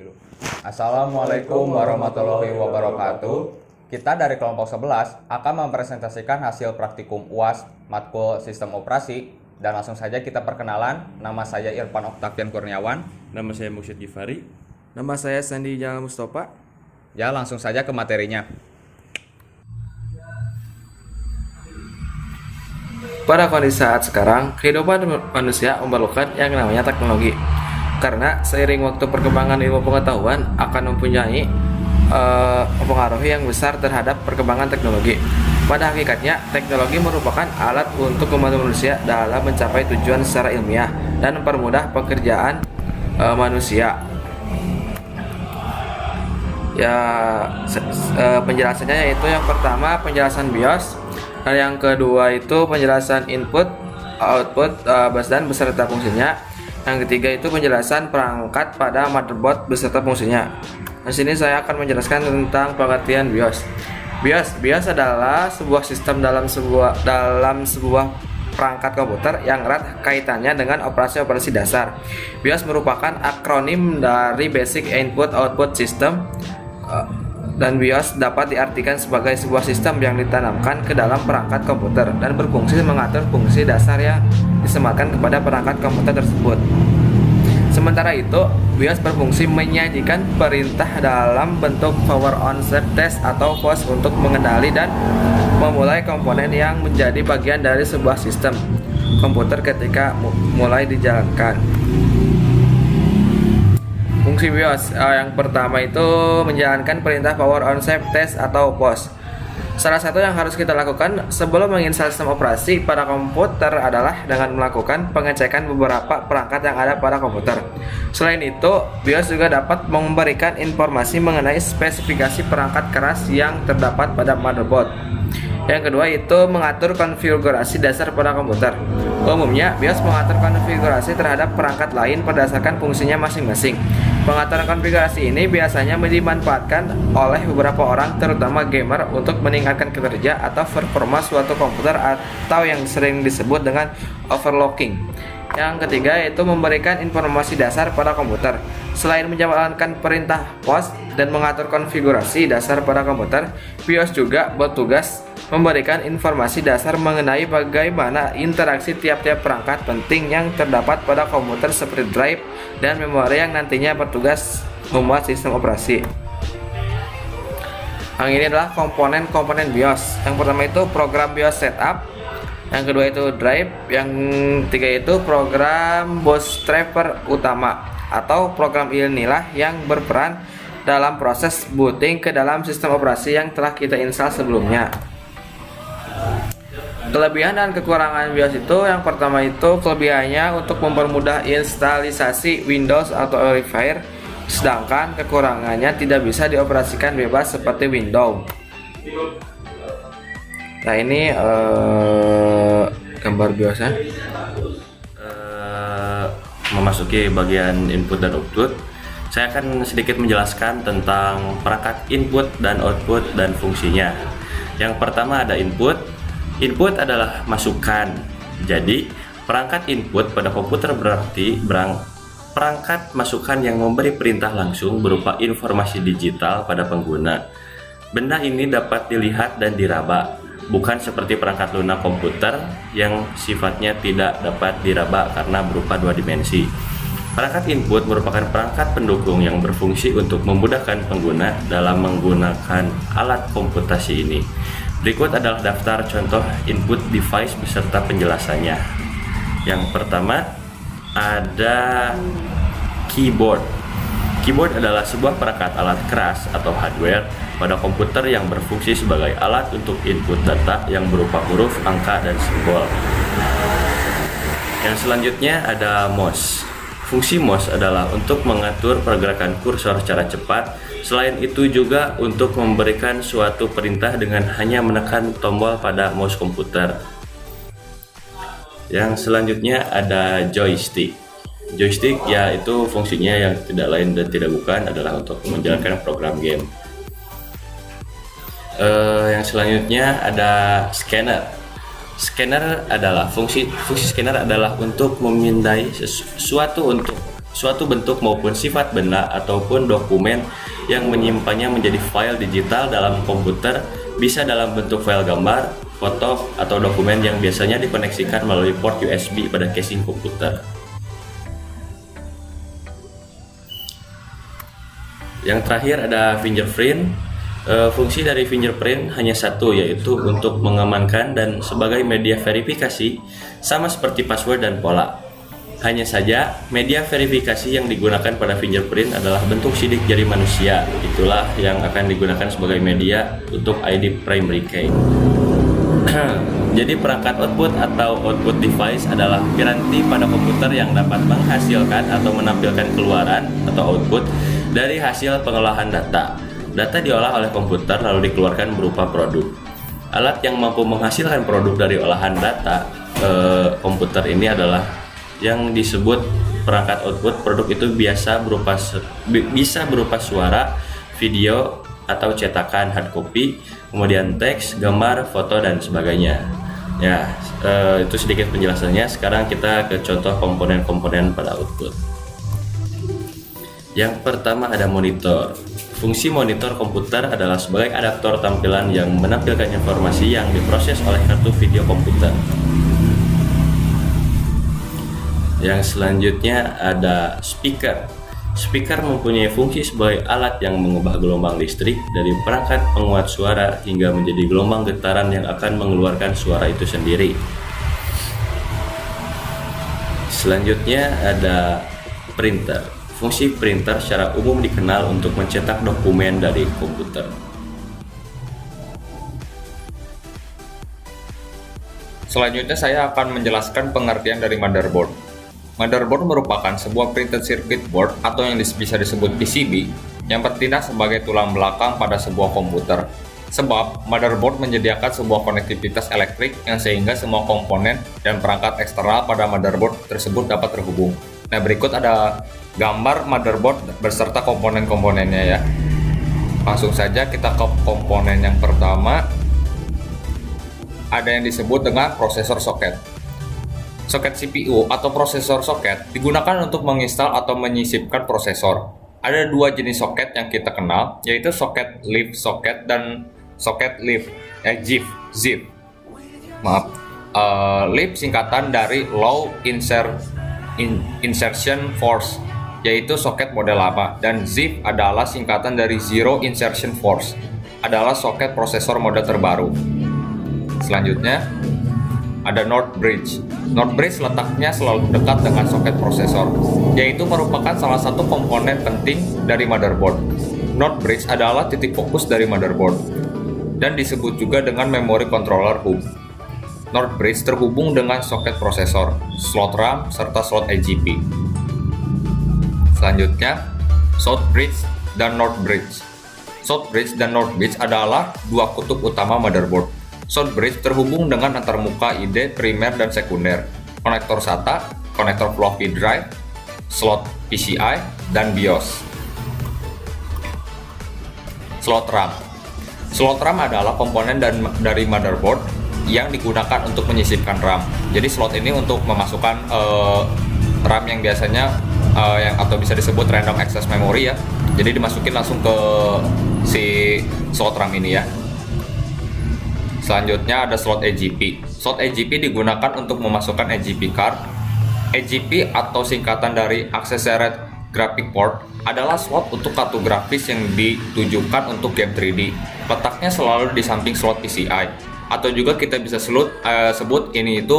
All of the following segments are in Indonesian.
Dulu. Assalamualaikum warahmatullahi wabarakatuh. Kita dari kelompok 11 akan mempresentasikan hasil praktikum UAS matkul Sistem Operasi, dan langsung saja kita perkenalan. Nama saya Irfan Oktavian Kurniawan. Nama saya Muksid Gifari. Nama saya Sandi Jamal Mustafa. Ya, langsung saja ke materinya. Pada kondisi saat sekarang, kehidupan manusia memerlukan yang namanya teknologi. Karena seiring waktu perkembangan ilmu pengetahuan akan mempunyai pengaruh yang besar terhadap perkembangan teknologi. Pada hakikatnya, teknologi merupakan alat untuk membantu manusia dalam mencapai tujuan secara ilmiah dan mempermudah pekerjaan manusia. Penjelasannya yaitu yang pertama penjelasan BIOS, dan yang kedua itu penjelasan input, output, dan beserta fungsinya. Yang ketiga itu penjelasan perangkat pada motherboard beserta fungsinya. Di sini saya akan menjelaskan tentang pengertian BIOS. BIOS adalah sebuah sistem dalam sebuah perangkat komputer yang erat kaitannya dengan operasi-operasi dasar. BIOS merupakan akronim dari Basic Input Output System, dan BIOS dapat diartikan sebagai sebuah sistem yang ditanamkan ke dalam perangkat komputer dan berfungsi mengatur fungsi dasar yang disematkan kepada perangkat komputer tersebut. Sementara itu, BIOS berfungsi menyajikan perintah dalam bentuk power on set test atau POS untuk mengenali dan memulai komponen yang menjadi bagian dari sebuah sistem komputer ketika mulai dijalankan. Fungsi BIOS yang pertama itu menjalankan perintah power on set test atau POS. Salah satu yang harus kita lakukan sebelum menginstal sistem operasi pada komputer adalah dengan melakukan pengecekan beberapa perangkat yang ada pada komputer. Selain itu, BIOS juga dapat memberikan informasi mengenai spesifikasi perangkat keras yang terdapat pada motherboard. Yang kedua itu mengatur konfigurasi dasar pada komputer. Umumnya, BIOS mengatur konfigurasi terhadap perangkat lain berdasarkan fungsinya masing-masing. Pengaturan konfigurasi ini biasanya dimanfaatkan oleh beberapa orang, terutama gamer, untuk meningkatkan kinerja atau performa suatu komputer atau yang sering disebut dengan overclocking. Yang ketiga yaitu memberikan informasi dasar pada komputer. Selain menjalankan perintah POS dan mengatur konfigurasi dasar pada komputer, BIOS juga bertugas memberikan informasi dasar mengenai bagaimana interaksi tiap-tiap perangkat penting yang terdapat pada komputer seperti drive dan memori yang nantinya bertugas membuat sistem operasi. Yang ini adalah komponen-komponen BIOS. Yang pertama itu program BIOS setup, yang kedua itu drive, yang ketiga itu program bootstrapper utama, atau program inilah yang berperan dalam proses booting ke dalam sistem operasi yang telah kita install sebelumnya. Kelebihan dan kekurangan BIOS itu, yang pertama itu kelebihannya untuk mempermudah instalisasi Windows atau Verifier, sedangkan kekurangannya tidak bisa dioperasikan bebas seperti Windows. Nah, ini gambar BIOSnya. Memasuki bagian input dan output, saya akan sedikit menjelaskan tentang perangkat input dan output dan fungsinya. Yang pertama ada input. Input adalah masukan. Jadi, perangkat input pada komputer berarti perangkat masukan yang memberi perintah langsung berupa informasi digital pada pengguna. Benda ini dapat dilihat dan diraba, bukan seperti perangkat lunak komputer yang sifatnya tidak dapat diraba karena berupa dua dimensi. Perangkat input merupakan perangkat pendukung yang berfungsi untuk memudahkan pengguna dalam menggunakan alat komputasi ini. Berikut adalah daftar contoh input device beserta penjelasannya. Yang pertama ada keyboard. Keyboard adalah sebuah perangkat alat keras atau hardware pada komputer yang berfungsi sebagai alat untuk input data yang berupa huruf, angka, dan simbol. Yang selanjutnya ada mouse. Fungsi mouse adalah untuk mengatur pergerakan kursor secara cepat. Selain itu juga untuk memberikan suatu perintah dengan hanya menekan tombol pada mouse komputer. Yang selanjutnya ada joystick. Joystick yaitu fungsinya yang tidak lain dan tidak bukan adalah untuk menjalankan program game. Yang selanjutnya ada scanner. Scanner adalah fungsi scanner adalah untuk memindai suatu bentuk maupun sifat benda ataupun dokumen yang menyimpannya menjadi file digital dalam komputer, bisa dalam bentuk file gambar, foto, atau dokumen yang biasanya dikoneksikan melalui port USB pada casing komputer. Yang terakhir ada fingerprint. Fungsi dari fingerprint hanya satu, yaitu untuk mengamankan dan sebagai media verifikasi, sama seperti password dan pola. Hanya saja, media verifikasi yang digunakan pada fingerprint adalah bentuk sidik jari manusia. Itulah yang akan digunakan sebagai media untuk ID primary key. Jadi perangkat output atau output device adalah piranti pada komputer yang dapat menghasilkan atau menampilkan keluaran atau output dari hasil pengolahan data. Data diolah oleh komputer lalu dikeluarkan berupa produk. Alat yang mampu menghasilkan produk dari olahan data komputer ini adalah yang disebut perangkat output. Produk itu bisa berupa suara, video, atau cetakan hard copy, kemudian teks, gambar, foto, dan sebagainya. Ya, itu sedikit penjelasannya. Sekarang kita ke contoh komponen-komponen pada output. Yang pertama ada monitor. Fungsi monitor komputer adalah sebagai adaptor tampilan yang menampilkan informasi yang diproses oleh kartu video komputer. Yang selanjutnya ada speaker. Speaker mempunyai fungsi sebagai alat yang mengubah gelombang listrik dari perangkat penguat suara hingga menjadi gelombang getaran yang akan mengeluarkan suara itu sendiri. Selanjutnya ada printer. Fungsi printer secara umum dikenal untuk mencetak dokumen dari komputer. Selanjutnya saya akan menjelaskan pengertian dari motherboard. Motherboard merupakan sebuah printed circuit board atau yang bisa disebut PCB yang bertindak sebagai tulang belakang pada sebuah komputer. Sebab motherboard menyediakan sebuah konektivitas elektrik yang sehingga semua komponen dan perangkat eksternal pada motherboard tersebut dapat terhubung. Nah, berikut ada gambar motherboard beserta komponen-komponennya ya. Langsung saja kita ke komponen yang pertama. Ada yang disebut dengan prosesor soket. Soket CPU atau prosesor soket digunakan untuk menginstal atau menyisipkan prosesor. Ada dua jenis soket yang kita kenal, yaitu soket leaf soket dan soket leaf ZIF. Leaf singkatan dari low insertion force, yaitu soket model lama, dan ZIF adalah singkatan dari zero insertion force, adalah soket prosesor model terbaru. Selanjutnya ada North Bridge. North Bridge letaknya selalu dekat dengan soket prosesor, yaitu merupakan salah satu komponen penting dari motherboard. North Bridge adalah titik fokus dari motherboard dan disebut juga dengan memory controller hub. North Bridge terhubung dengan soket prosesor, slot RAM, serta slot AGP. Selanjutnya, South Bridge dan North Bridge. South Bridge dan North Bridge adalah dua kutub utama motherboard. South Bridge terhubung dengan antarmuka ID primer dan sekunder, konektor SATA, konektor floppy drive, slot PCI, dan BIOS. Slot RAM. Slot RAM adalah komponen dari motherboard yang digunakan untuk menyisipkan RAM. Jadi slot ini untuk memasukkan RAM yang biasanya atau bisa disebut random access memory ya. Jadi dimasukin langsung ke si slot RAM ini ya. Selanjutnya ada slot AGP. Slot AGP digunakan untuk memasukkan AGP card. AGP atau singkatan dari Accessorized Graphic Port adalah slot untuk kartu grafis yang ditujukan untuk game 3D. Letaknya selalu di samping slot PCI. Atau juga kita bisa sebut ini itu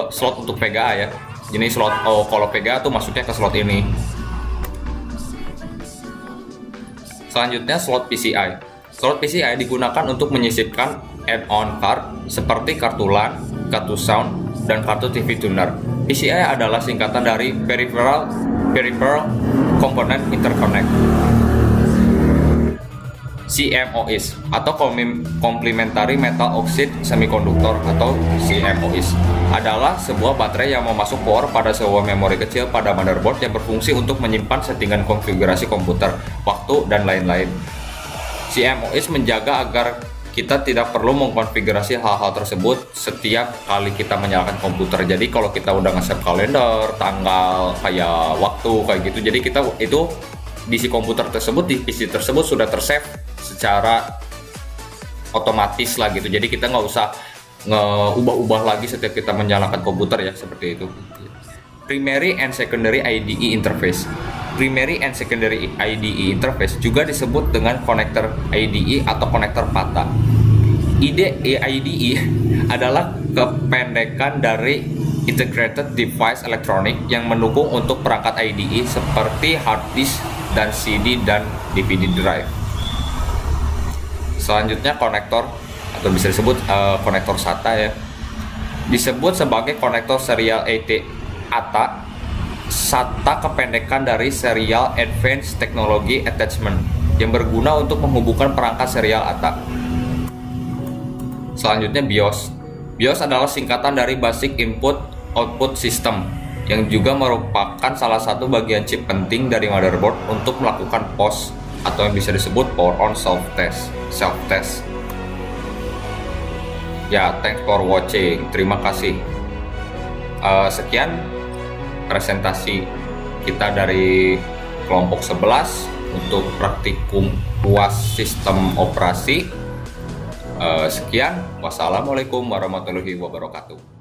slot untuk VGA ya. Jadi slot kalau VGA tuh masuknya ke slot ini. Selanjutnya slot PCI. Slot PCI digunakan untuk menyisipkan add-on card seperti kartu LAN, kartu sound, dan kartu TV tuner. PCI adalah singkatan dari Peripheral Component Interconnect. CMOS atau Complementary Metal Oxide Semiconductor atau CMOS adalah sebuah baterai yang memasuk power pada sebuah memori kecil pada motherboard yang berfungsi untuk menyimpan settingan konfigurasi komputer, waktu, dan lain-lain. CMOS menjaga agar kita tidak perlu mengkonfigurasi hal-hal tersebut setiap kali kita menyalakan komputer. Jadi kalau kita udah nge-save kalender, tanggal, kayak waktu kayak gitu, jadi kita itu di si komputer tersebut, di PC tersebut sudah tersave secara otomatis lah gitu. Jadi kita nggak usah ngeubah-ubah lagi setiap kita menyalakan komputer ya, seperti itu. Primary and secondary IDE interface. Primary and secondary IDE interface juga disebut dengan konektor IDE atau konektor PATA. IDE adalah kependekan dari Integrated Device Electronic yang mendukung untuk perangkat IDE seperti hard disk dan CD dan DVD drive. Selanjutnya konektor, atau bisa disebut konektor SATA ya, disebut sebagai konektor serial ATA. SATA kependekan dari Serial Advanced Technology Attachment yang berguna untuk menghubungkan perangkat serial ATA. Selanjutnya BIOS. BIOS adalah singkatan dari Basic Input Output System yang juga merupakan salah satu bagian chip penting dari motherboard untuk melakukan POS atau yang bisa disebut Power On Self Test. Ya, thanks for watching. Terima kasih. Sekian presentasi kita dari kelompok 11 untuk praktikum UAS sistem operasi. Sekian, wassalamualaikum warahmatullahi wabarakatuh.